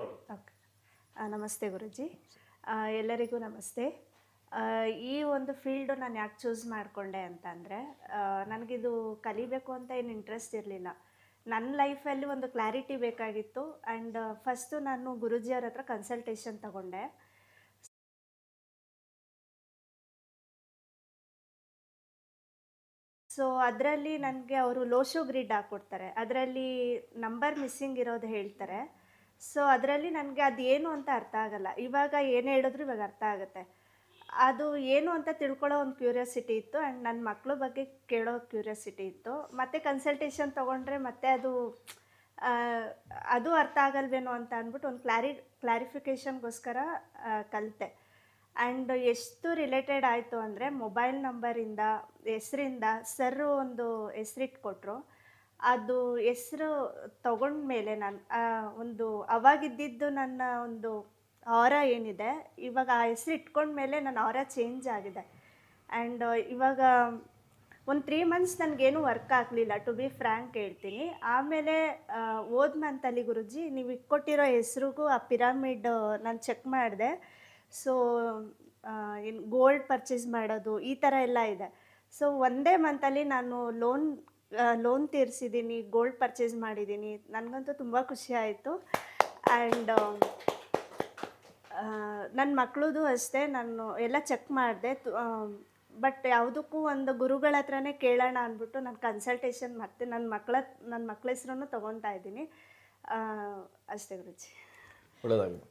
Okay. ನಮಸ್ತೆ ಗುರುಜಿ. ಎಲ್ಲರಿಗೂ ನಮಸ್ತೆ. ಈ ಒಂದು ಫೀಲ್ಡು ನಾನು ಯಾಕೆ ಚೂಸ್ ಮಾಡಿಕೊಂಡೆ ಅಂತಂದರೆ, ನನಗಿದು ಕಲಿಬೇಕು ಅಂತ ಏನು ಇಂಟ್ರೆಸ್ಟ್ ಇರಲಿಲ್ಲ. ನನ್ನ ಲೈಫಲ್ಲಿ ಒಂದು ಕ್ಲಾರಿಟಿ ಬೇಕಾಗಿತ್ತು. ಆ್ಯಂಡ್ ಫಸ್ಟು ನಾನು ಗುರೂಜಿಯವ್ರ ಹತ್ರ ಕನ್ಸಲ್ಟೇಷನ್ ತಗೊಂಡೆ. ಸೊ ಅದರಲ್ಲಿ ನನಗೆ ಅವರು ಲೋಶೋ ಗ್ರಿಡ್ ಹಾಕ್ಕೊಡ್ತಾರೆ. ಅದರಲ್ಲಿ ನಂಬರ್ ಮಿಸ್ಸಿಂಗ್ ಇರೋದು ಹೇಳ್ತಾರೆ. ಸೊ ಅದರಲ್ಲಿ ನನಗೆ ಅದೇನು ಅಂತ ಅರ್ಥ ಆಗಲ್ಲ. ಇವಾಗ ಏನು ಹೇಳಿದ್ರು ಇವಾಗ ಅರ್ಥ ಆಗುತ್ತೆ. ಅದು ಏನು ಅಂತ ತಿಳ್ಕೊಳ್ಳೋ ಒಂದು ಕ್ಯೂರಿಯಾಸಿಟಿ ಇತ್ತು. ಆ್ಯಂಡ್ ನನ್ನ ಮಕ್ಳ ಬಗ್ಗೆ ಕೇಳೋ ಕ್ಯೂರಿಯಾಸಿಟಿ ಇತ್ತು. ಮತ್ತು ಕನ್ಸಲ್ಟೇಷನ್ ತೊಗೊಂಡ್ರೆ ಮತ್ತೆ ಆ, ಅದು ಅರ್ಥ ಆಗಲ್ವೇನೋ ಅಂತ ಅಂದ್ಬಿಟ್ಟು ಒಂದು ಕ್ಲಾರಿಫಿಕೇಷನ್ಗೋಸ್ಕರ ಕಲಿತೆ. ಆ್ಯಂಡ್ ಎಷ್ಟು ರಿಲೇಟೆಡ್ ಆಯಿತು ಅಂದರೆ, ಮೊಬೈಲ್ ನಂಬರಿಂದ ಹೆಸರಿಂದ ಸರ್ರು ಒಂದು ಹೆಸರಿಟ್ಕೊಟ್ರು. ಅದು ಹೆಸ್ರು ತಗೊಂಡ್ಮೇಲೆ ನಾನು ಒಂದು ಅವಾಗಿದ್ದಿದ್ದು ನನ್ನ ಒಂದು ಆರ ಏನಿದೆ, ಇವಾಗ ಆ ಹೆಸ್ರು ಇಟ್ಕೊಂಡ್ಮೇಲೆ ನನ್ನ ಆರ ಚೇಂಜ್ ಆಗಿದೆ. ಆ್ಯಂಡ್ ಇವಾಗ ಒಂದು 3 ಮಂತ್ಸ್ ನನಗೇನು ವರ್ಕ್ ಆಗಲಿಲ್ಲ, ಟು ಬಿ ಫ್ರ್ಯಾಂಕ್ ಹೇಳ್ತೀನಿ. ಆಮೇಲೆ ಹೋದ ಮಂತಲ್ಲಿ ಗುರುಜಿ ನೀವು ಇಟ್ಕೊಟ್ಟಿರೋ ಹೆಸ್ರಿಗೂ ಆ ಪಿರಮಿಡ್ ನಾನು ಚೆಕ್ ಮಾಡಿದೆ. ಸೊ ಏನು ಗೋಲ್ಡ್ ಪರ್ಚೇಸ್ ಮಾಡೋದು ಈ ಥರ ಎಲ್ಲ ಇದೆ. ಸೊ ಒಂದೇ ಮಂತಲ್ಲಿ ನಾನು ಲೋನ್ ತೀರಿಸಿದ್ದೀನಿ, ಗೋಲ್ಡ್ ಪರ್ಚೇಸ್ ಮಾಡಿದ್ದೀನಿ. ನನಗಂತೂ ತುಂಬ ಖುಷಿ ಆಯಿತು. ಆ್ಯಂಡ್ ನನ್ನ ಮಕ್ಳದ್ದು ಅಷ್ಟೇ ನಾನು ಎಲ್ಲ ಚೆಕ್ ಮಾಡಿದೆ. ಬಟ್ ಯಾವುದಕ್ಕೂ ಒಂದು ಗುರುಗಳ ಹತ್ರನೇ ಕೇಳೋಣ ಅಂದ್ಬಿಟ್ಟು ನಾನು ಕನ್ಸಲ್ಟೇಷನ್ ಮತ್ತೆ ನನ್ನ ಮಕ್ಳ ಹೆಸ್ರನ್ನು ತೊಗೊತಾ ಇದ್ದೀನಿ. ಅಷ್ಟೇ ಗುರುಜಿ. ಒಳ್ಳೆಯದಾಗಲಿ.